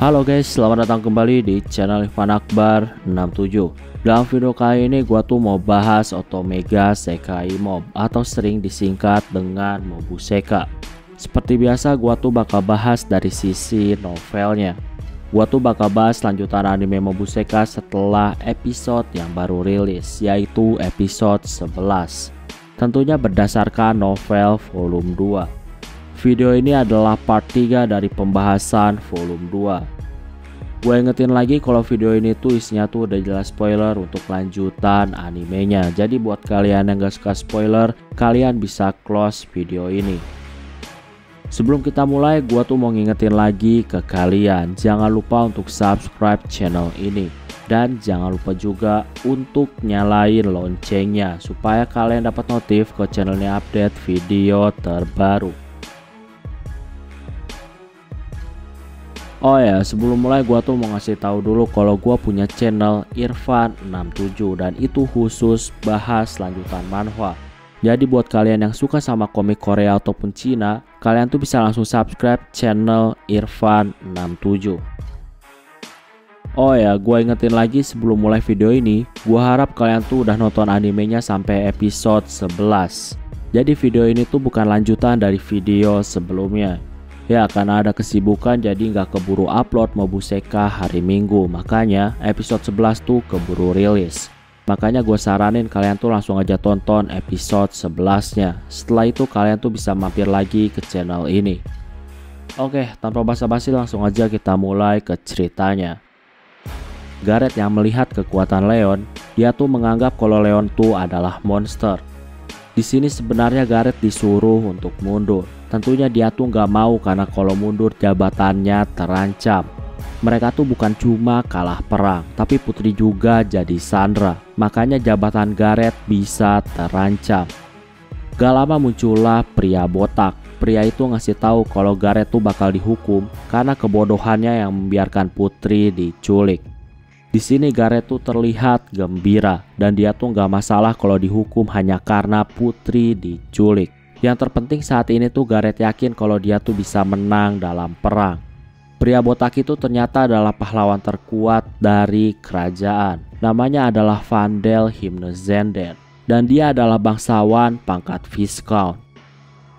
Halo guys, selamat datang kembali di channel Irfan Akbar 67. Dalam video kali ini gua tuh mau bahas Otomega Sekai Mob atau sering disingkat dengan Mobuseka. Seperti biasa gua tuh bakal bahas dari sisi novelnya. Gua tuh bakal bahas lanjutan anime Mobuseka setelah episode yang baru rilis, yaitu episode 11. Tentunya berdasarkan novel volume 2. Video ini adalah part 3 dari pembahasan volume 2. Gue ingetin lagi kalau video ini tuh isinya tuh udah jelas spoiler untuk lanjutan animenya. Jadi buat kalian yang gak suka spoiler, kalian bisa close video ini. Sebelum kita mulai, gue tuh mau ngingetin lagi ke kalian, jangan lupa untuk subscribe channel ini. Dan jangan lupa juga untuk nyalain loncengnya supaya kalian dapat notif ke channel ini update video terbaru. Oh ya, sebelum mulai gua tuh mau ngasih tahu dulu kalau gua punya channel Irfan 67 dan itu khusus bahas lanjutan manhwa. Jadi buat kalian yang suka sama komik Korea ataupun Cina, kalian tuh bisa langsung subscribe channel Irfan 67. Oh ya, gua ingetin lagi sebelum mulai video ini, gua harap kalian tuh udah nonton animenya sampai episode 11. Jadi video ini tuh bukan lanjutan dari video sebelumnya. Ya, karena ada kesibukan jadi nggak keburu upload Mobuseka hari Minggu, makanya episode 11 tuh keburu rilis. Makanya gue saranin kalian tuh langsung aja tonton episode 11-nya. Setelah itu kalian tuh bisa mampir lagi ke channel ini. Oke, tanpa basa-basi langsung aja kita mulai ke ceritanya. Gareth yang melihat kekuatan Leon, dia tuh menganggap kalau Leon tuh adalah monster. Di sini sebenarnya Gareth disuruh untuk mundur. Tentunya dia tuh nggak mau karena kalau mundur jabatannya terancam. Mereka tuh bukan cuma kalah perang, tapi Putri juga jadi sandra. Makanya jabatan Gareth bisa terancam. Gak lama muncullah pria botak. Pria itu ngasih tahu kalau Gareth tuh bakal dihukum karena kebodohannya yang membiarkan Putri diculik. Di sini Gareth tuh terlihat gembira dan dia tuh nggak masalah kalau dihukum hanya karena Putri diculik. Yang terpenting saat ini tuh Gareth yakin kalau dia tuh bisa menang dalam perang. Pria botak itu ternyata adalah pahlawan terkuat dari kerajaan. Namanya adalah Vandel Himnezender dan dia adalah bangsawan pangkat Viscount.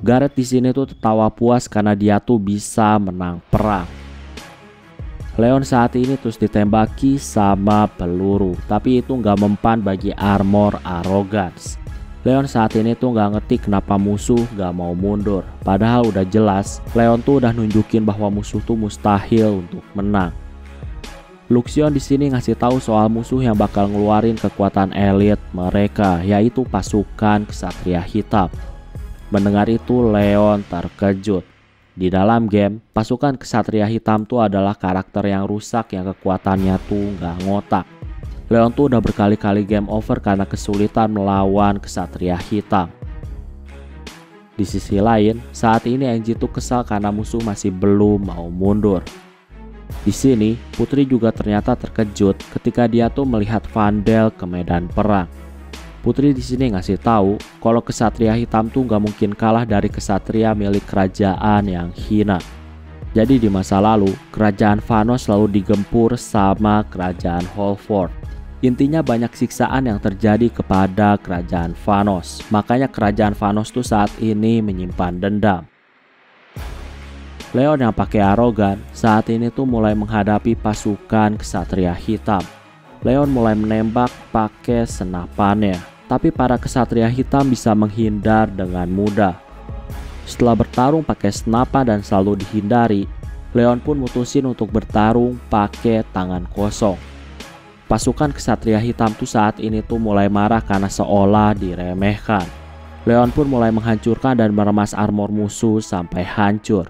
Gareth di sini tuh tertawa puas karena dia tuh bisa menang perang. Leon saat ini terus ditembaki sama peluru, tapi itu nggak mempan bagi armor Arrogance. Leon saat ini tuh nggak ngerti kenapa musuh nggak mau mundur. Padahal udah jelas Leon tuh udah nunjukin bahwa musuh tuh mustahil untuk menang. Luxion di sini ngasih tahu soal musuh yang bakal ngeluarin kekuatan elit mereka, yaitu pasukan Ksatria Hitam. Mendengar itu Leon terkejut. Di dalam game, pasukan Ksatria Hitam tuh adalah karakter yang rusak yang kekuatannya tuh nggak ngotak. Leon tuh udah berkali-kali game over karena kesulitan melawan Ksatria Hitam. Di sisi lain, saat ini Angie tuh kesal karena musuh masih belum mau mundur. Di sini, Putri juga ternyata terkejut ketika dia tuh melihat Vandel ke medan perang. Putri di sini ngasih tahu kalau Ksatria Hitam tuh nggak mungkin kalah dari Ksatria milik kerajaan yang hina. Jadi di masa lalu, kerajaan Vanos selalu digempur sama kerajaan Holford. Intinya banyak siksaan yang terjadi kepada kerajaan Vanos. Makanya kerajaan Vanos tuh saat ini menyimpan dendam. Leon yang pakai arogan saat ini tuh mulai menghadapi pasukan Ksatria Hitam. Leon mulai menembak pakai senapannya, tapi para Ksatria Hitam bisa menghindar dengan mudah. Setelah bertarung pakai senapan dan selalu dihindari, Leon pun mutusin untuk bertarung pakai tangan kosong. Pasukan Ksatria Hitam tuh saat ini tuh mulai marah karena seolah diremehkan. Leon pun mulai menghancurkan dan meremas armor musuh sampai hancur.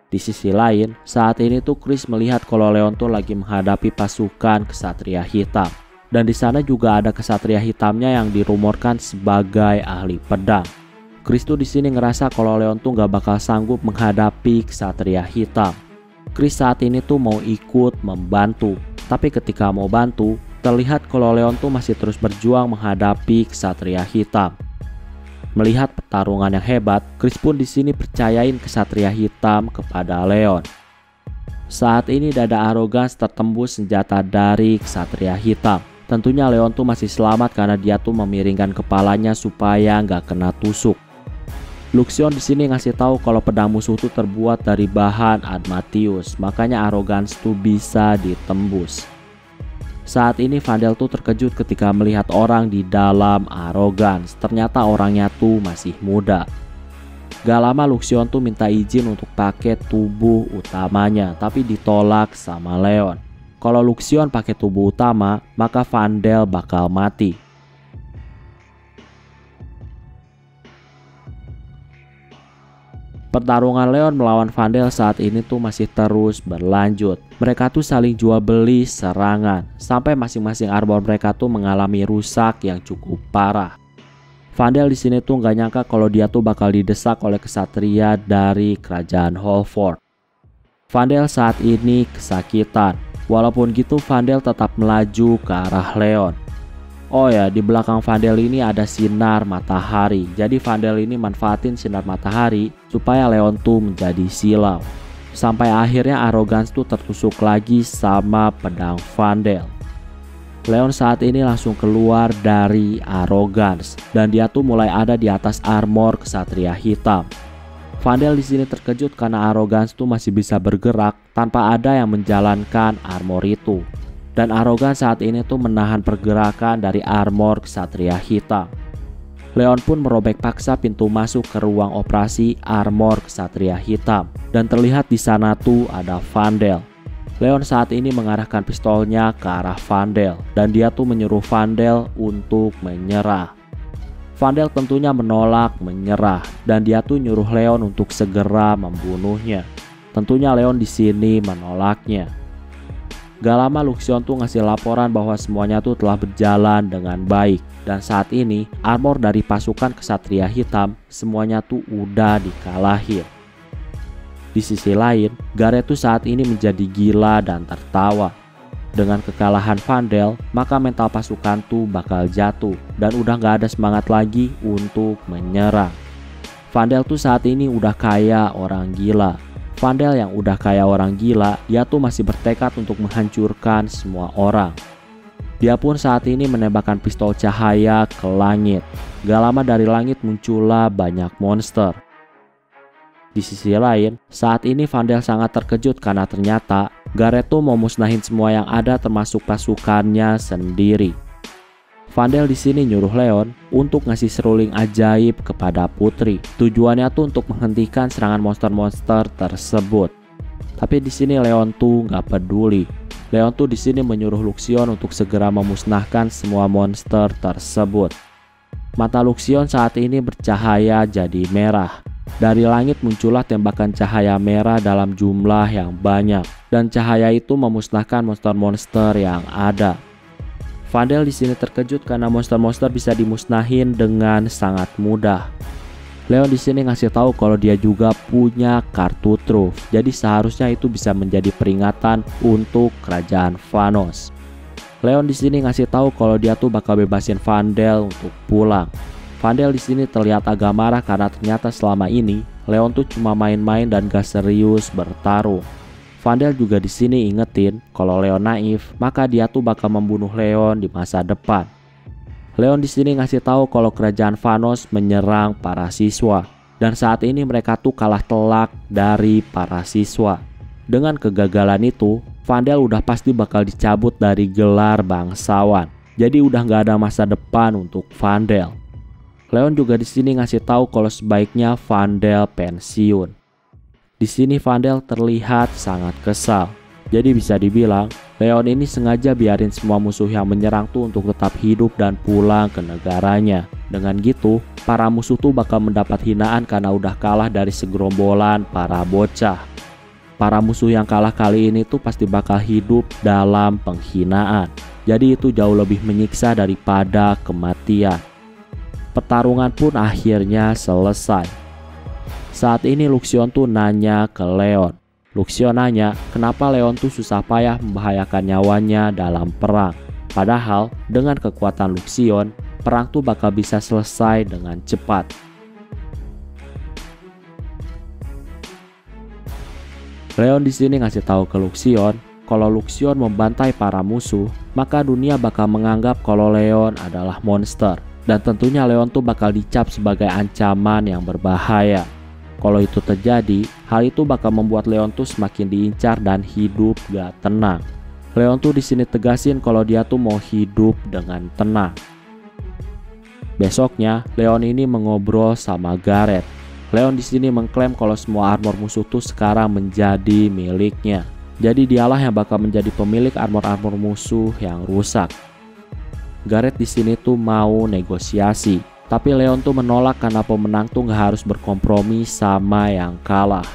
Di sisi lain, saat ini tuh Chris melihat kalau Leon tuh lagi menghadapi pasukan Ksatria Hitam. Dan di sana juga ada Ksatria Hitamnya yang dirumorkan sebagai ahli pedang. Chris tuh di sini ngerasa kalau Leon tuh nggak bakal sanggup menghadapi Ksatria Hitam. Chris saat ini tuh mau ikut membantu. Tapi ketika mau bantu, terlihat kalau Leon tuh masih terus berjuang menghadapi Ksatria Hitam. Melihat pertarungan yang hebat, Chris pun di sini percayain Ksatria Hitam kepada Leon. Saat ini dada Arrogance tertembus senjata dari Ksatria Hitam. Tentunya Leon tuh masih selamat karena dia tuh memiringkan kepalanya supaya nggak kena tusuk. Luxion di sini ngasih tahu kalau pedang musuh tuh terbuat dari bahan adamantium, makanya Arrogance tuh bisa ditembus. Saat ini Vandel tuh terkejut ketika melihat orang di dalam Arrogance. Ternyata orangnya tuh masih muda. Gak lama Luxion tuh minta izin untuk pakai tubuh utamanya, tapi ditolak sama Leon. Kalau Luxion pakai tubuh utama, maka Vandel bakal mati. Pertarungan Leon melawan Vandel saat ini tuh masih terus berlanjut. Mereka tuh saling jual beli serangan, sampai masing-masing armor mereka tuh mengalami rusak yang cukup parah. Vandel di sini tuh nggak nyangka kalau dia tuh bakal didesak oleh kesatria dari kerajaan Holford. Vandel saat ini kesakitan. Walaupun gitu Vandel tetap melaju ke arah Leon. Oh ya, di belakang Vandel ini ada sinar matahari. Jadi Vandel ini manfaatin sinar matahari supaya Leon tuh menjadi silau. Sampai akhirnya Arrogance tuh tertusuk lagi sama pedang Vandel. Leon saat ini langsung keluar dari Arrogance dan dia tuh mulai ada di atas armor Ksatria Hitam. Vandel di sini terkejut karena Arrogance tuh masih bisa bergerak tanpa ada yang menjalankan armor itu. Dan Arrogance saat ini tuh menahan pergerakan dari armor Ksatria Hitam. Leon pun merobek paksa pintu masuk ke ruang operasi armor Ksatria Hitam dan terlihat di sana tuh ada Vandel. Leon saat ini mengarahkan pistolnya ke arah Vandel dan dia tuh menyuruh Vandel untuk menyerah. Vandel tentunya menolak menyerah dan dia tuh nyuruh Leon untuk segera membunuhnya. Tentunya Leon di sini menolaknya. Gak lama Luxion tuh ngasih laporan bahwa semuanya tuh telah berjalan dengan baik dan saat ini armor dari pasukan Ksatria Hitam semuanya tuh udah dikalahin. Di sisi lain, Gareth tuh saat ini menjadi gila dan tertawa. Dengan kekalahan Vandel, maka mental pasukan tuh bakal jatuh dan udah gak ada semangat lagi untuk menyerang. Vandel tuh saat ini udah kayak orang gila. Vandel yang udah kayak orang gila, dia tuh masih bertekad untuk menghancurkan semua orang. Dia pun saat ini menembakkan pistol cahaya ke langit. Gak lama dari langit muncullah banyak monster. Di sisi lain, saat ini Vandel sangat terkejut karena ternyata Gareth tuh mau musnahin semua yang ada termasuk pasukannya sendiri. Vandel di sini nyuruh Leon untuk ngasih seruling ajaib kepada Putri. Tujuannya tuh untuk menghentikan serangan monster-monster tersebut. Tapi di sini Leon tuh nggak peduli. Leon tuh di sini menyuruh Luxion untuk segera memusnahkan semua monster tersebut. Mata Luxion saat ini bercahaya jadi merah. Dari langit muncullah tembakan cahaya merah dalam jumlah yang banyak dan cahaya itu memusnahkan monster-monster yang ada. Vandel di sini terkejut karena monster-monster bisa dimusnahin dengan sangat mudah. Leon di sini ngasih tahu kalau dia juga punya kartu truth. Jadi seharusnya itu bisa menjadi peringatan untuk kerajaan Vanos. Leon di sini ngasih tahu kalau dia tuh bakal bebasin Vandel untuk pulang. Vandel di sini terlihat agak marah karena ternyata selama ini Leon tuh cuma main-main dan gak serius bertarung. Vandel juga di sini ingetin kalau Leon naif, maka dia tuh bakal membunuh Leon di masa depan. Leon di sini ngasih tahu kalau kerajaan Vanos menyerang para siswa dan saat ini mereka tuh kalah telak dari para siswa. Dengan kegagalan itu, Vandel udah pasti bakal dicabut dari gelar bangsawan. Jadi udah gak ada masa depan untuk Vandel. Leon juga di sini ngasih tahu kalau sebaiknya Vandel pensiun. Di sini Vandel terlihat sangat kesal. Jadi bisa dibilang Leon ini sengaja biarin semua musuh yang menyerang tuh untuk tetap hidup dan pulang ke negaranya. Dengan gitu, para musuh tuh bakal mendapat hinaan karena udah kalah dari segerombolan para bocah. Para musuh yang kalah kali ini tuh pasti bakal hidup dalam penghinaan. Jadi itu jauh lebih menyiksa daripada kematian. Pertarungan pun akhirnya selesai. Saat ini Luxion tuh nanya ke Leon. Luxion nanya kenapa Leon tuh susah payah membahayakan nyawanya dalam perang. Padahal dengan kekuatan Luxion, perang tuh bakal bisa selesai dengan cepat. Leon di sini ngasih tahu ke Luxion kalau Luxion membantai para musuh, maka dunia bakal menganggap kalau Leon adalah monster. Dan tentunya Leon tuh bakal dicap sebagai ancaman yang berbahaya. Kalau itu terjadi, hal itu bakal membuat Leon tuh semakin diincar dan hidup gak tenang. Leon tuh di sini tegasin kalau dia tuh mau hidup dengan tenang. Besoknya, Leon ini mengobrol sama Gareth. Leon di sini mengklaim kalau semua armor musuh tuh sekarang menjadi miliknya. Jadi dialah yang bakal menjadi pemilik armor-armor musuh yang rusak. Gareth di sini tuh mau negosiasi, tapi Leon tuh menolak karena pemenang tuh gak harus berkompromi sama yang kalah.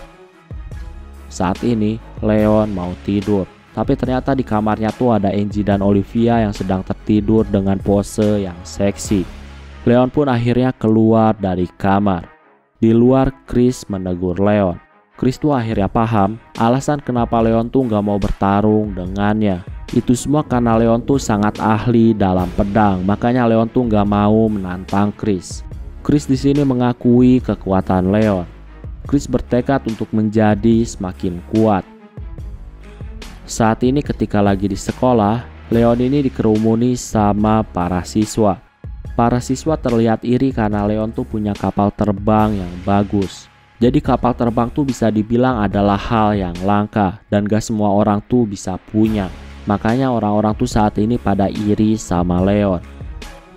Saat ini Leon mau tidur, tapi ternyata di kamarnya tuh ada Angie dan Olivia yang sedang tertidur dengan pose yang seksi. Leon pun akhirnya keluar dari kamar. Di luar, Chris menegur Leon. Chris tuh akhirnya paham alasan kenapa Leon tuh gak mau bertarung dengannya. Itu semua karena Leon tuh sangat ahli dalam pedang, makanya Leon tuh gak mau menantang Chris. Chris di sini mengakui kekuatan Leon. Chris bertekad untuk menjadi semakin kuat. Saat ini ketika lagi di sekolah, Leon ini dikerumuni sama para siswa. Para siswa terlihat iri karena Leon tuh punya kapal terbang yang bagus. Jadi kapal terbang tuh bisa dibilang adalah hal yang langka dan gak semua orang tuh bisa punya. Makanya orang-orang tuh saat ini pada iri sama Leon.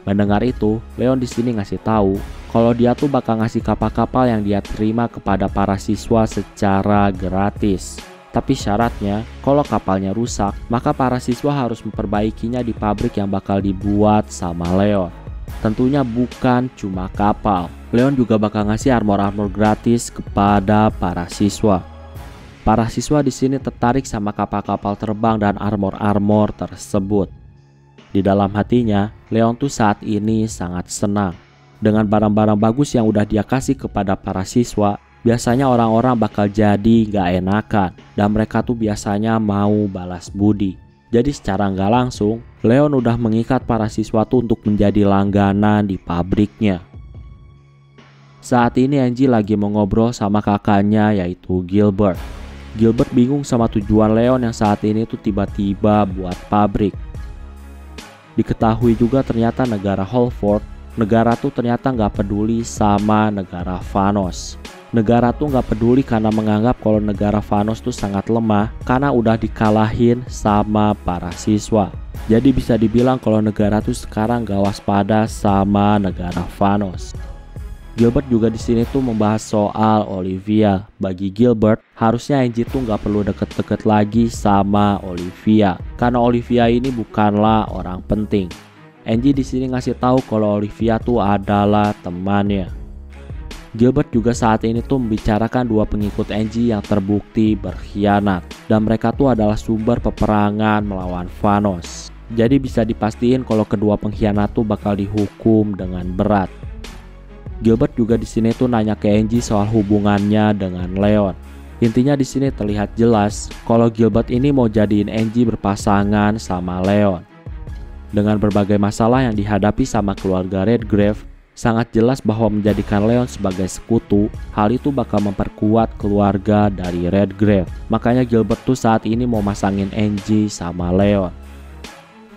Mendengar itu, Leon di sini ngasih tahu kalau dia tuh bakal ngasih kapal-kapal yang dia terima kepada para siswa secara gratis. Tapi syaratnya, kalau kapalnya rusak, maka para siswa harus memperbaikinya di pabrik yang bakal dibuat sama Leon. Tentunya bukan cuma kapal. Leon juga bakal ngasih armor-armor gratis kepada para siswa. Para siswa di sini tertarik sama kapal-kapal terbang dan armor-armor tersebut. Di dalam hatinya, Leon tuh saat ini sangat senang. Dengan barang-barang bagus yang udah dia kasih kepada para siswa, biasanya orang-orang bakal jadi gak enakan dan mereka tuh biasanya mau balas budi. Jadi secara nggak langsung, Leon udah mengikat para siswa tuh untuk menjadi langganan di pabriknya. Saat ini Angie lagi mau ngobrol sama kakaknya yaitu Gilbert. Gilbert bingung sama tujuan Leon yang saat ini tuh tiba-tiba buat pabrik. Diketahui juga ternyata negara Holford, negara tuh ternyata nggak peduli sama negara Vanos. Negara tuh nggak peduli karena menganggap kalau negara Vanos tuh sangat lemah karena udah dikalahin sama para siswa. Jadi bisa dibilang kalau negara tuh sekarang gak waspada sama negara Vanos. Gilbert juga di sini tuh membahas soal Olivia. Bagi Gilbert, harusnya Angie tuh nggak perlu deket-deket lagi sama Olivia karena Olivia ini bukanlah orang penting. Angie di sini ngasih tahu kalau Olivia tuh adalah temannya. Gilbert juga saat ini tuh membicarakan dua pengikut Angie yang terbukti berkhianat dan mereka tuh adalah sumber peperangan melawan Vanos. Jadi bisa dipastiin kalau kedua pengkhianat tuh bakal dihukum dengan berat. Gilbert juga di sini tuh nanya ke Angie soal hubungannya dengan Leon. Intinya di sini terlihat jelas kalau Gilbert ini mau jadiin Angie berpasangan sama Leon. Dengan berbagai masalah yang dihadapi sama keluarga Redgrave, sangat jelas bahwa menjadikan Leon sebagai sekutu, hal itu bakal memperkuat keluarga dari Redgrave. Makanya Gilbert tuh saat ini mau masangin Angie sama Leon.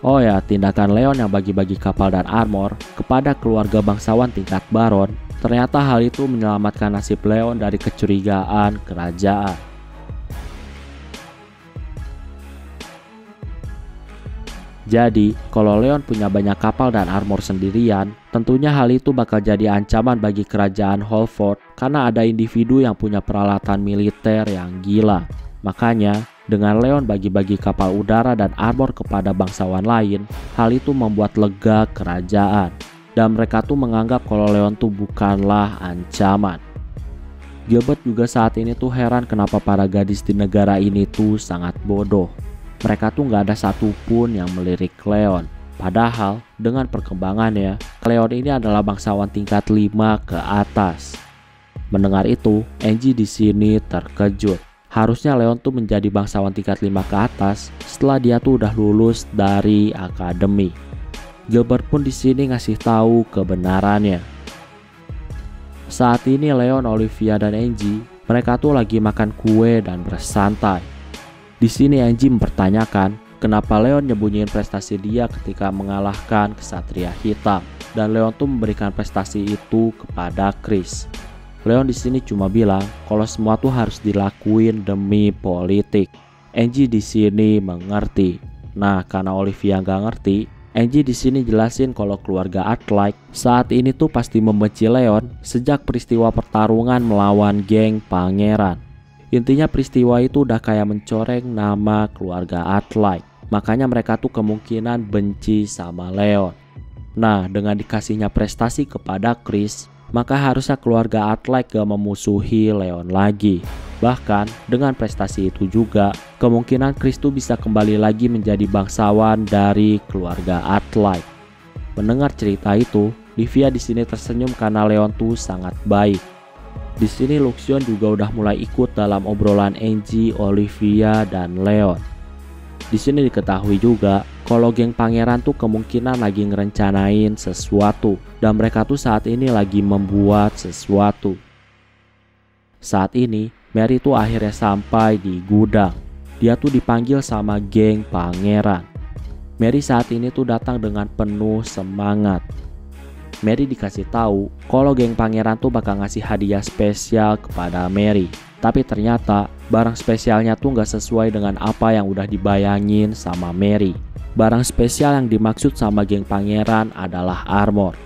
Oh ya, tindakan Leon yang bagi-bagi kapal dan armor kepada keluarga bangsawan tingkat baron, ternyata hal itu menyelamatkan nasib Leon dari kecurigaan kerajaan. Jadi, kalau Leon punya banyak kapal dan armor sendirian, tentunya hal itu bakal jadi ancaman bagi kerajaan Holford karena ada individu yang punya peralatan militer yang gila. Makanya, dengan Leon bagi-bagi kapal udara dan armor kepada bangsawan lain, hal itu membuat lega kerajaan. Dan mereka tuh menganggap kalau Leon tuh bukanlah ancaman. Gilbert juga saat ini tuh heran kenapa para gadis di negara ini tuh sangat bodoh. Mereka tuh gak ada satupun yang melirik Leon. Padahal dengan perkembangannya, Leon ini adalah bangsawan tingkat 5 ke atas. Mendengar itu, Angie di sini terkejut. Harusnya Leon tuh menjadi bangsawan tingkat 5 ke atas setelah dia tuh udah lulus dari akademi. Gilbert pun di sini ngasih tahu kebenarannya. Saat ini Leon, Olivia, dan Angie Mereka tuh lagi makan kue dan bersantai. Di sini Angie mempertanyakan kenapa Leon nyembunyiin prestasi dia ketika mengalahkan Ksatria Hitam, dan Leon tuh memberikan prestasi itu kepada Chris. Leon di sini cuma bilang kalau semua tuh harus dilakuin demi politik. Angie di sini mengerti. Nah, karena Olivia nggak ngerti, Angie di sini jelasin kalau keluarga Arclight saat ini tuh pasti membenci Leon sejak peristiwa pertarungan melawan geng pangeran. Intinya peristiwa itu udah kayak mencoreng nama keluarga Arclight. Makanya mereka tuh kemungkinan benci sama Leon. Nah, dengan dikasihnya prestasi kepada Chris, maka harusnya keluarga Arclight gak memusuhi Leon lagi. Bahkan dengan prestasi itu juga, kemungkinan Chris tuh bisa kembali lagi menjadi bangsawan dari keluarga Arclight. Mendengar cerita itu, Livia di sini tersenyum karena Leon tuh sangat baik. Di sini Luxion juga udah mulai ikut dalam obrolan Angie, Olivia, dan Leon. Di sini diketahui juga kalau geng pangeran tuh kemungkinan lagi ngerencanain sesuatu, dan mereka tuh saat ini lagi membuat sesuatu. Saat ini Mary tuh akhirnya sampai di gudang. Dia tuh dipanggil sama geng pangeran. Mary saat ini tuh datang dengan penuh semangat. Mary dikasih tahu kalau geng pangeran tuh bakal ngasih hadiah spesial kepada Mary. Tapi ternyata barang spesialnya tuh nggak sesuai dengan apa yang udah dibayangin sama Mary. Barang spesial yang dimaksud sama geng pangeran adalah armor.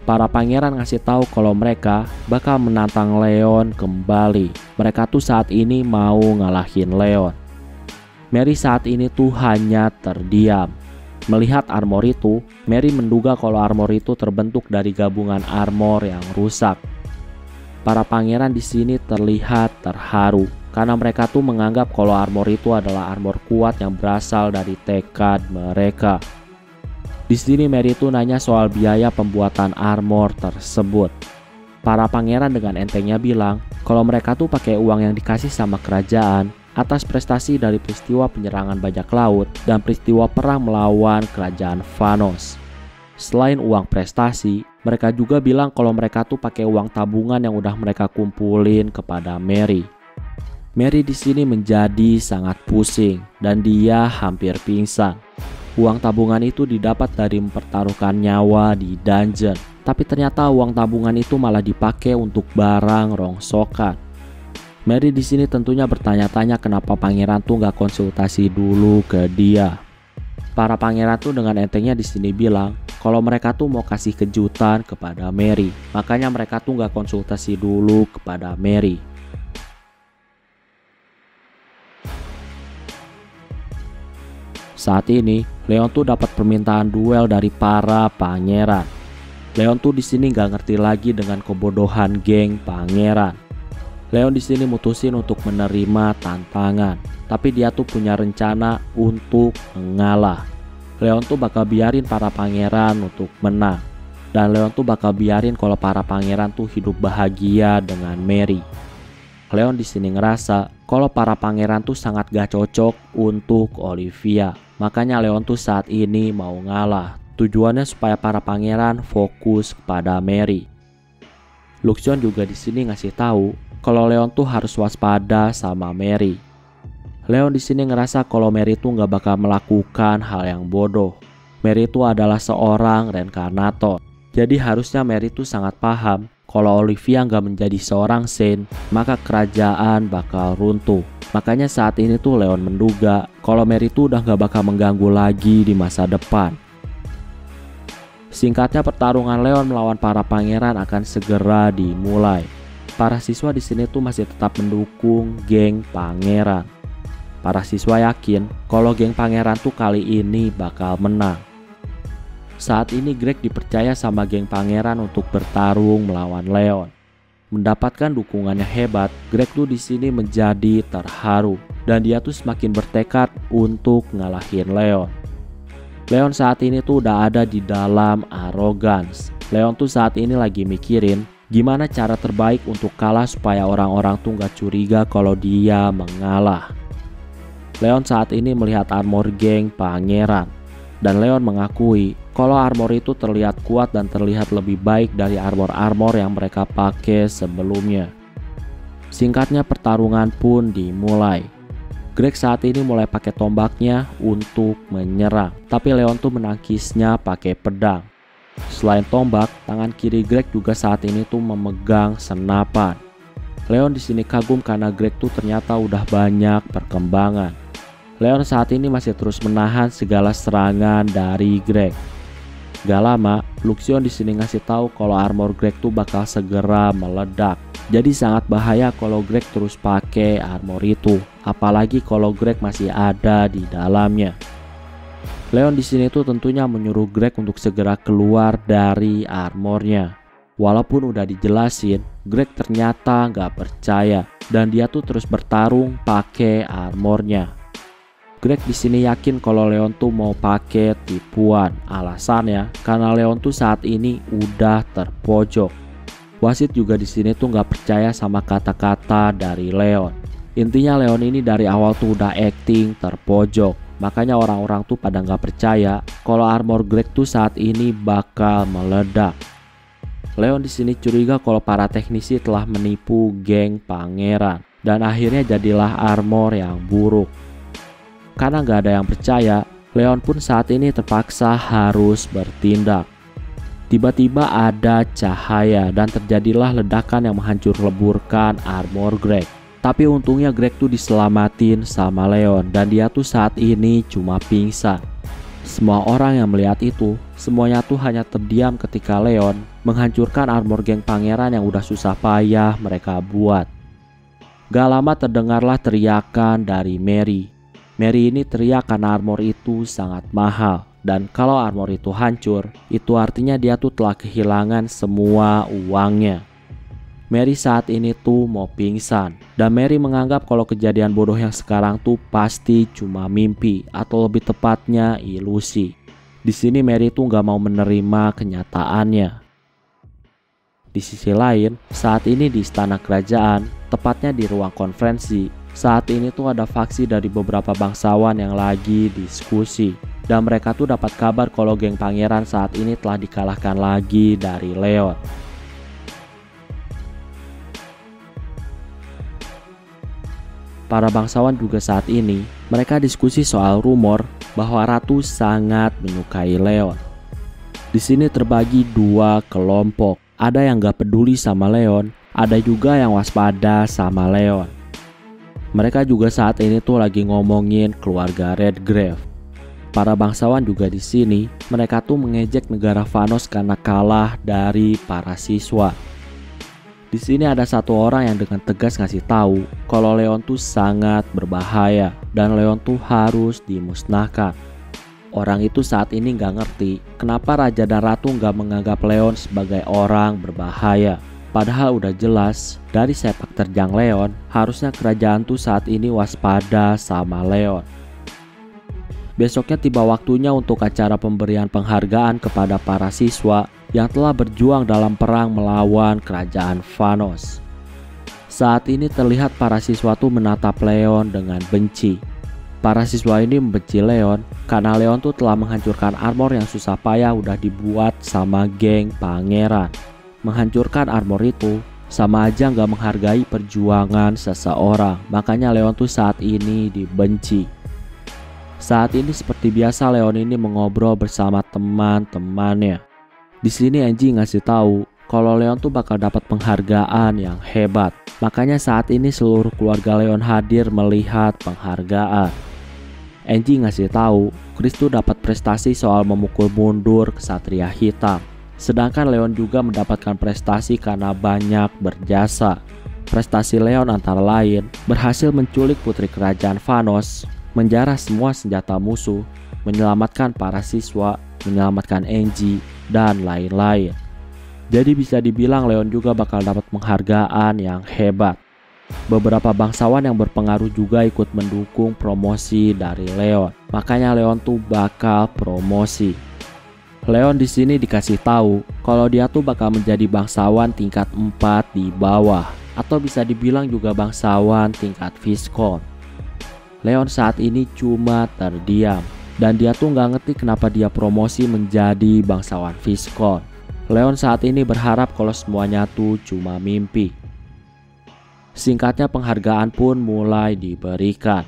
Para pangeran ngasih tahu kalau mereka bakal menantang Leon kembali. Mereka tuh saat ini mau ngalahin Leon. Mary saat ini tuh hanya terdiam. Melihat armor itu, Mary menduga kalau armor itu terbentuk dari gabungan armor yang rusak. Para pangeran di sini terlihat terharu karena mereka tuh menganggap kalau armor itu adalah armor kuat yang berasal dari tekad mereka. Di sini Mary tuh nanya soal biaya pembuatan armor tersebut. Para pangeran dengan entengnya bilang kalau mereka tuh pakai uang yang dikasih sama kerajaan atas prestasi dari peristiwa penyerangan bajak laut dan peristiwa perang melawan kerajaan Vanos. Selain uang prestasi, mereka juga bilang kalau mereka tuh pakai uang tabungan yang udah mereka kumpulin kepada Mary. Mary di sini menjadi sangat pusing dan dia hampir pingsan. Uang tabungan itu didapat dari mempertaruhkan nyawa di dungeon, tapi ternyata uang tabungan itu malah dipakai untuk barang rongsokan. Mary di sini tentunya bertanya-tanya kenapa pangeran tuh nggak konsultasi dulu ke dia. Para pangeran tuh dengan entengnya di sini bilang kalau mereka tuh mau kasih kejutan kepada Mary, makanya mereka tuh nggak konsultasi dulu kepada Mary. Saat ini Leon tuh dapat permintaan duel dari para pangeran. Leon tuh di sini nggak ngerti lagi dengan kebodohan geng pangeran. Leon di sini mutusin untuk menerima tantangan, tapi dia tuh punya rencana untuk mengalah. Leon tuh bakal biarin para pangeran untuk menang, dan Leon tuh bakal biarin kalau para pangeran tuh hidup bahagia dengan Mary. Leon di sini ngerasa kalau para pangeran tuh sangat gak cocok untuk Olivia, makanya Leon tuh saat ini mau ngalah. Tujuannya supaya para pangeran fokus kepada Mary. Luxion juga di sini ngasih tahu kalau Leon tuh harus waspada sama Mary. Leon di sini ngerasa kalau Mary tuh nggak bakal melakukan hal yang bodoh. Mary tuh adalah seorang reinkarnator. Jadi harusnya Mary tuh sangat paham kalau Olivia nggak menjadi seorang saint, maka kerajaan bakal runtuh. Makanya saat ini tuh Leon menduga kalau Mary tuh udah nggak bakal mengganggu lagi di masa depan. Singkatnya, pertarungan Leon melawan para pangeran akan segera dimulai. Para siswa di sini tuh masih tetap mendukung geng pangeran. Para siswa yakin kalau geng pangeran tuh kali ini bakal menang. Saat ini Greg dipercaya sama geng pangeran untuk bertarung melawan Leon. Mendapatkan dukungannya hebat, Greg tuh di sini menjadi terharu dan dia tuh semakin bertekad untuk ngalahin Leon. Leon saat ini tuh udah ada di dalam arrogance. Leon tuh saat ini lagi mikirin gimana cara terbaik untuk kalah supaya orang-orang tuh gak curiga kalau dia mengalah. Leon saat ini melihat armor geng pangeran, dan Leon mengakui kalau armor itu terlihat kuat dan terlihat lebih baik dari armor-armor yang mereka pakai sebelumnya. Singkatnya pertarungan pun dimulai. Greg saat ini mulai pakai tombaknya untuk menyerang, tapi Leon tuh menangkisnya pakai pedang. Selain tombak, tangan kiri Greg juga saat ini tuh memegang senapan. Leon di sini kagum karena Greg tuh ternyata udah banyak perkembangan. Leon saat ini masih terus menahan segala serangan dari Greg. Gak lama, Luxion di sini ngasih tahu kalau armor Greg tuh bakal segera meledak. Jadi sangat bahaya kalau Greg terus pakai armor itu, apalagi kalau Greg masih ada di dalamnya. Leon di sini tuh tentunya menyuruh Greg untuk segera keluar dari armornya. Walaupun udah dijelasin, Greg ternyata nggak percaya dan dia tuh terus bertarung pakai armornya. Greg di sini yakin kalau Leon tuh mau pakai tipuan. Alasannya karena Leon tuh saat ini udah terpojok. Wasit juga di sini tuh nggak percaya sama kata-kata dari Leon. Intinya Leon ini dari awal tuh udah acting terpojok. Makanya orang-orang tuh pada nggak percaya kalau armor Greg tuh saat ini bakal meledak. Leon di sini curiga kalau para teknisi telah menipu geng pangeran dan akhirnya jadilah armor yang buruk. Karena nggak ada yang percaya, Leon pun saat ini terpaksa harus bertindak. Tiba-tiba ada cahaya dan terjadilah ledakan yang menghancur leburkan armor Greg. Tapi untungnya Greg tuh diselamatin sama Leon dan dia tuh saat ini cuma pingsan. Semua orang yang melihat itu, semuanya tuh hanya terdiam ketika Leon menghancurkan armor geng pangeran yang udah susah payah mereka buat. Gak lama terdengarlah teriakan dari Mary. Mary ini teriak karena armor itu sangat mahal. Dan kalau armor itu hancur, itu artinya dia tuh telah kehilangan semua uangnya. Mary saat ini tuh mau pingsan. Dan Mary menganggap kalau kejadian bodoh yang sekarang tuh pasti cuma mimpi. Atau lebih tepatnya ilusi. Di sini Mary tuh gak mau menerima kenyataannya. Di sisi lain, saat ini di istana kerajaan, tepatnya di ruang konferensi, saat ini tuh ada faksi dari beberapa bangsawan yang lagi diskusi. Dan mereka tuh dapat kabar kalau geng pangeran saat ini telah dikalahkan lagi dari Leon. Para bangsawan juga saat ini, mereka diskusi soal rumor bahwa Ratu sangat menyukai Leon. Di sini terbagi dua kelompok. Ada yang gak peduli sama Leon, ada juga yang waspada sama Leon. Mereka juga saat ini tuh lagi ngomongin keluarga Redgrave. Para bangsawan juga di sini, mereka tuh mengejek negara Vanos karena kalah dari para siswa. Di sini ada satu orang yang dengan tegas ngasih tahu kalau Leon tuh sangat berbahaya dan Leon tuh harus dimusnahkan. Orang itu saat ini nggak ngerti kenapa Raja dan Ratu nggak menganggap Leon sebagai orang berbahaya. Padahal udah jelas dari sepak terjang Leon, harusnya kerajaan tuh saat ini waspada sama Leon. Besoknya tiba waktunya untuk acara pemberian penghargaan kepada para siswa yang telah berjuang dalam perang melawan kerajaan Vanos. Saat ini terlihat para siswa tuh menatap Leon dengan benci. Para siswa ini membenci Leon karena Leon tuh telah menghancurkan armor yang susah payah udah dibuat sama geng pangeran. Menghancurkan armor itu sama aja nggak menghargai perjuangan seseorang. Makanya Leon tuh saat ini dibenci. Saat ini seperti biasa Leon ini mengobrol bersama teman-temannya. Di sini Angie ngasih tahu kalau Leon tuh bakal dapat penghargaan yang hebat. Makanya saat ini seluruh keluarga Leon hadir melihat penghargaan. Angie ngasih tahu Chris tuh dapat prestasi soal memukul mundur Ksatria Hitam. Sedangkan Leon juga mendapatkan prestasi karena banyak berjasa. Prestasi Leon antara lain berhasil menculik putri kerajaan Vanos, menjarah semua senjata musuh, menyelamatkan para siswa, menyelamatkan Angie, dan lain-lain. Jadi bisa dibilang Leon juga bakal dapat penghargaan yang hebat. Beberapa bangsawan yang berpengaruh juga ikut mendukung promosi dari Leon. Makanya Leon tuh bakal promosi. Leon di sini dikasih tahu kalau dia tuh bakal menjadi bangsawan tingkat 4 di bawah, atau bisa dibilang juga bangsawan tingkat Viscount. Leon saat ini cuma terdiam dan dia tuh nggak ngerti kenapa dia promosi menjadi bangsawan Viscount. Leon saat ini berharap kalau semuanya tuh cuma mimpi. Singkatnya penghargaan pun mulai diberikan.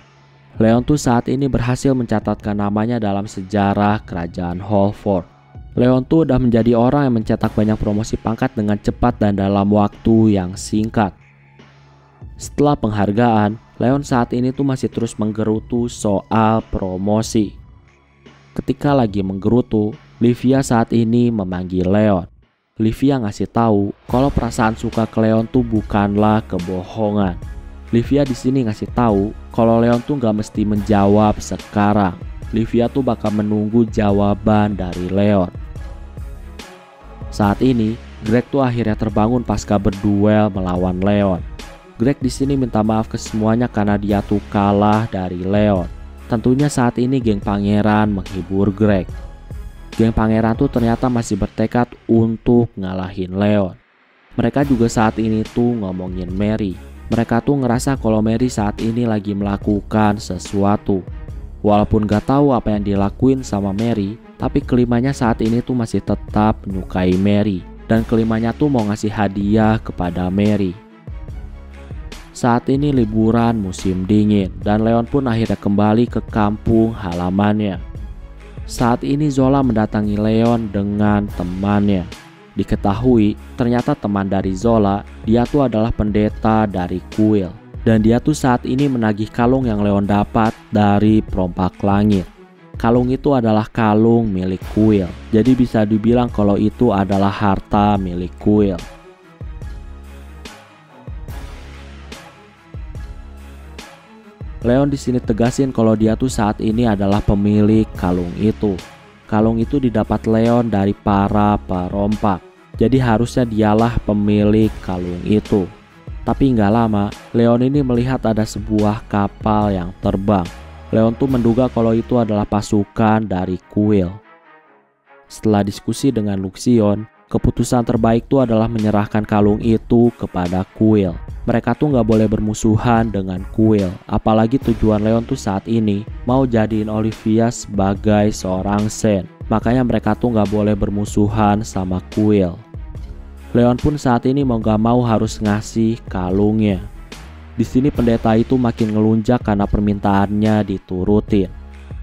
Leon tuh saat ini berhasil mencatatkan namanya dalam sejarah kerajaan Holford. Leon tuh udah menjadi orang yang mencetak banyak promosi pangkat dengan cepat dan dalam waktu yang singkat. Setelah penghargaan, Leon saat ini tuh masih terus menggerutu soal promosi. Ketika lagi menggerutu, Livia saat ini memanggil Leon. Livia ngasih tahu kalau perasaan suka ke Leon tuh bukanlah kebohongan. Livia di sini ngasih tahu kalau Leon tuh gak mesti menjawab sekarang. Livia tuh bakal menunggu jawaban dari Leon. Saat ini, Greg tuh akhirnya terbangun pasca berduel melawan Leon. Greg di sini minta maaf ke semuanya karena dia tuh kalah dari Leon. Tentunya saat ini geng pangeran menghibur Greg. Geng pangeran tuh ternyata masih bertekad untuk ngalahin Leon. Mereka juga saat ini tuh ngomongin Mary. Mereka tuh ngerasa kalau Mary saat ini lagi melakukan sesuatu. Walaupun gak tahu apa yang dilakuin sama Mary, tapi kelimanya saat ini tuh masih tetap menyukai Mary. Dan kelimanya tuh mau ngasih hadiah kepada Mary. Saat ini liburan musim dingin dan Leon pun akhirnya kembali ke kampung halamannya. Saat ini Zola mendatangi Leon dengan temannya. Diketahui ternyata teman dari Zola, dia tuh adalah pendeta dari kuil. Dan dia tuh saat ini menagih kalung yang Leon dapat dari perompak langit. Kalung itu adalah kalung milik kuil. Jadi bisa dibilang kalau itu adalah harta milik kuil. Leon di sini tegasin kalau dia tuh saat ini adalah pemilik kalung itu. Kalung itu didapat Leon dari para perompak. Jadi harusnya dialah pemilik kalung itu. Tapi nggak lama, Leon ini melihat ada sebuah kapal yang terbang. Leon tuh menduga kalau itu adalah pasukan dari kuil. Setelah diskusi dengan Luxion, keputusan terbaik tuh adalah menyerahkan kalung itu kepada kuil. Mereka tuh nggak boleh bermusuhan dengan kuil. Apalagi tujuan Leon tuh saat ini mau jadiin Olivia sebagai seorang saint. Makanya mereka tuh nggak boleh bermusuhan sama kuil. Leon pun saat ini mau gak mau harus ngasih kalungnya. Di sini pendeta itu makin ngelunjak karena permintaannya diturutin.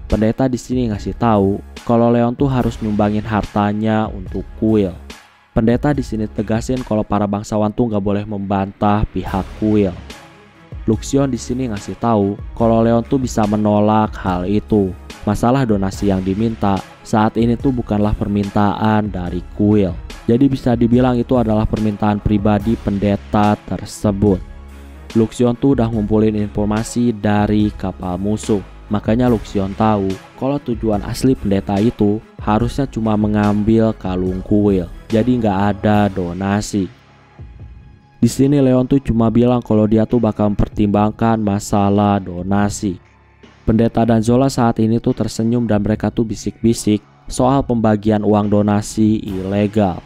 Pendeta di sini ngasih tahu kalau Leon tuh harus nyumbangin hartanya untuk kuil. Pendeta di sini tegasin kalau para bangsawan tuh nggak boleh membantah pihak kuil. Luxion di sini ngasih tahu kalau Leon tuh bisa menolak hal itu. Masalah donasi yang diminta saat ini tuh bukanlah permintaan dari kuil. Jadi bisa dibilang itu adalah permintaan pribadi pendeta tersebut. Luxion tuh udah ngumpulin informasi dari kapal musuh. Makanya Luxion tahu kalau tujuan asli pendeta itu harusnya cuma mengambil kalung kuil. Jadi nggak ada donasi. Di sini Leon tuh cuma bilang kalau dia tuh bakal mempertimbangkan masalah donasi. Pendeta dan Zola saat ini tuh tersenyum dan mereka tuh bisik-bisik soal pembagian uang donasi ilegal.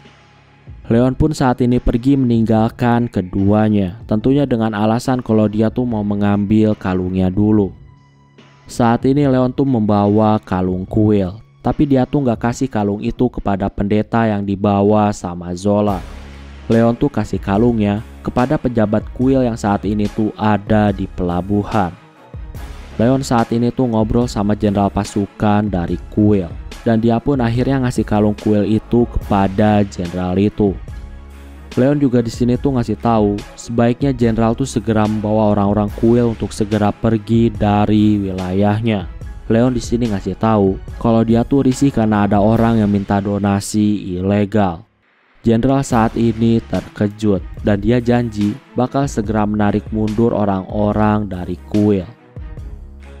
Leon pun saat ini pergi meninggalkan keduanya, tentunya dengan alasan kalau dia tuh mau mengambil kalungnya dulu. Saat ini Leon tuh membawa kalung kuil, tapi dia tuh nggak kasih kalung itu kepada pendeta yang dibawa sama Zola. Leon tuh kasih kalungnya kepada pejabat kuil yang saat ini tuh ada di pelabuhan. Leon saat ini tuh ngobrol sama jenderal pasukan dari kuil. Dan dia pun akhirnya ngasih kalung kuil itu kepada jenderal itu. Leon juga di sini tuh ngasih tahu sebaiknya jenderal tuh segera membawa orang-orang kuil untuk segera pergi dari wilayahnya. Leon di sini ngasih tahu kalau dia tuh risih karena ada orang yang minta donasi ilegal. Jenderal saat ini terkejut dan dia janji bakal segera menarik mundur orang-orang dari kuil.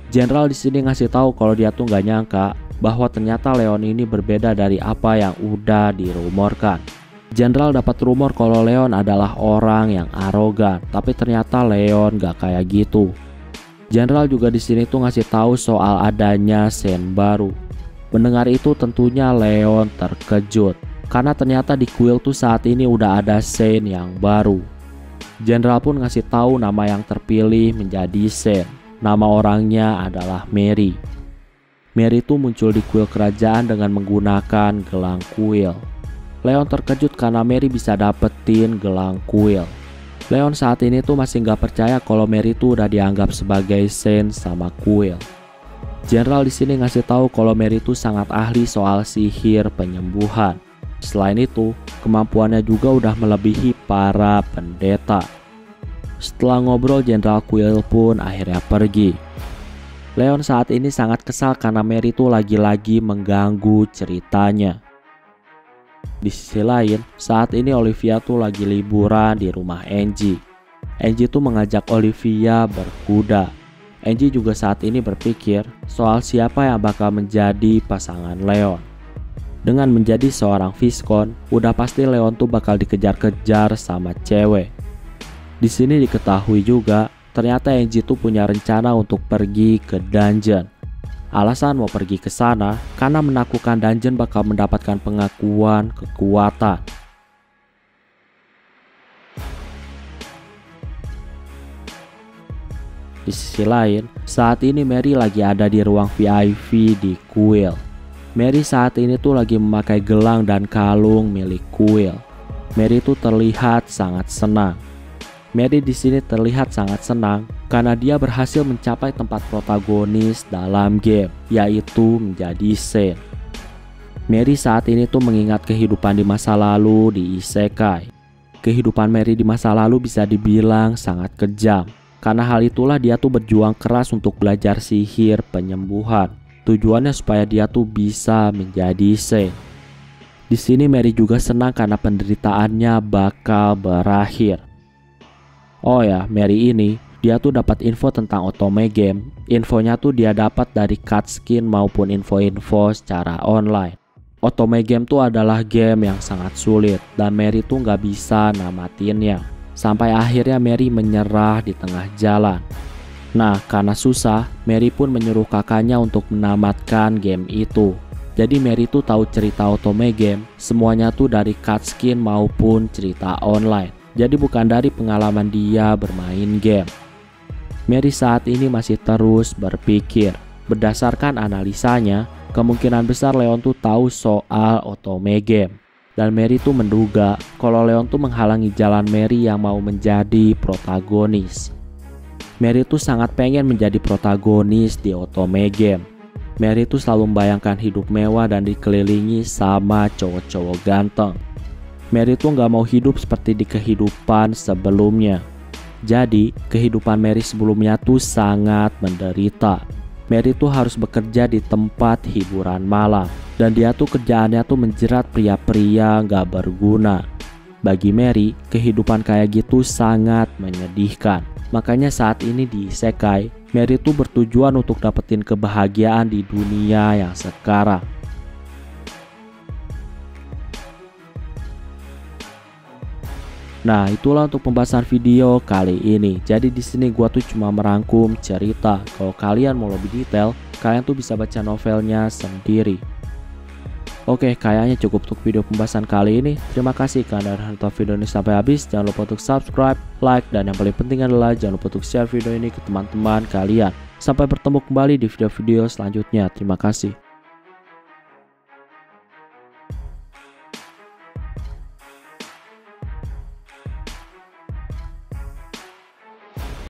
Jenderal di sini ngasih tahu kalau dia tuh nggak nyangka bahwa ternyata Leon ini berbeda dari apa yang udah dirumorkan. Jenderal dapat rumor kalau Leon adalah orang yang arogan, tapi ternyata Leon gak kayak gitu. Jenderal juga di sini tuh ngasih tahu soal adanya saint baru. Mendengar itu tentunya Leon terkejut, karena ternyata di kuil tuh saat ini udah ada saint yang baru. Jenderal pun ngasih tahu nama yang terpilih menjadi saint. Nama orangnya adalah Mary. Mary itu muncul di kuil kerajaan dengan menggunakan gelang kuil. Leon terkejut karena Mary bisa dapetin gelang kuil. Leon saat ini tuh masih nggak percaya kalau Mary tuh udah dianggap sebagai saint sama Quill. Jenderal di sini ngasih tahu kalau Mary tuh sangat ahli soal sihir penyembuhan. Selain itu, kemampuannya juga udah melebihi para pendeta. Setelah ngobrol, Jenderal Quill pun akhirnya pergi. Leon saat ini sangat kesal karena Mary tuh lagi-lagi mengganggu ceritanya. Di sisi lain, saat ini Olivia tuh lagi liburan di rumah Angie. Angie tuh mengajak Olivia berkuda. Angie juga saat ini berpikir soal siapa yang bakal menjadi pasangan Leon. Dengan menjadi seorang Viscount, udah pasti Leon tuh bakal dikejar-kejar sama cewek. Di sini diketahui juga, ternyata Angie tuh punya rencana untuk pergi ke dungeon. Alasan mau pergi ke sana karena menaklukkan dungeon bakal mendapatkan pengakuan kekuatan. Di sisi lain, saat ini Mary lagi ada di ruang VIP di Quill. Mary saat ini tuh lagi memakai gelang dan kalung milik Quill. Mary tuh terlihat sangat senang. Mary di sini terlihat sangat senang karena dia berhasil mencapai tempat protagonis dalam game, yaitu menjadi saint. Mary saat ini tuh mengingat kehidupan di masa lalu di Isekai. Kehidupan Mary di masa lalu bisa dibilang sangat kejam. Karena hal itulah dia tuh berjuang keras untuk belajar sihir penyembuhan. Tujuannya supaya dia tuh bisa menjadi saint. Di sini Mary juga senang karena penderitaannya bakal berakhir. Oh ya, Mary ini, dia tuh dapat info tentang Otome Game. Infonya tuh dia dapat dari cutscene maupun info-info secara online. Otome Game tuh adalah game yang sangat sulit dan Mary tuh nggak bisa namatinnya. Sampai akhirnya Mary menyerah di tengah jalan. Nah, karena susah, Mary pun menyuruh kakaknya untuk menamatkan game itu. Jadi Mary tuh tahu cerita Otome Game, semuanya tuh dari cutscene maupun cerita online. Jadi bukan dari pengalaman dia bermain game. Mary saat ini masih terus berpikir. Berdasarkan analisanya, kemungkinan besar Leon tuh tahu soal Otome Game. Dan Mary tuh menduga kalau Leon tuh menghalangi jalan Mary yang mau menjadi protagonis. Mary tuh sangat pengen menjadi protagonis di Otome Game. Mary tuh selalu membayangkan hidup mewah dan dikelilingi sama cowok-cowok ganteng. Mary tuh gak mau hidup seperti di kehidupan sebelumnya. Jadi, kehidupan Mary sebelumnya tuh sangat menderita. Mary tuh harus bekerja di tempat hiburan malam. Dan dia tuh kerjaannya tuh menjerat pria-pria gak berguna. Bagi Mary, kehidupan kayak gitu sangat menyedihkan. Makanya saat ini di Isekai, Mary tuh bertujuan untuk dapetin kebahagiaan di dunia yang sekarang. Nah, itulah untuk pembahasan video kali ini. Jadi di sini gua tuh cuma merangkum cerita. Kalau kalian mau lebih detail, kalian tuh bisa baca novelnya sendiri. Oke, kayaknya cukup untuk video pembahasan kali ini. Terima kasih karena udah nonton video ini sampai habis. Jangan lupa untuk subscribe, like, dan yang paling penting adalah jangan lupa untuk share video ini ke teman-teman kalian. Sampai bertemu kembali di video-video selanjutnya. Terima kasih.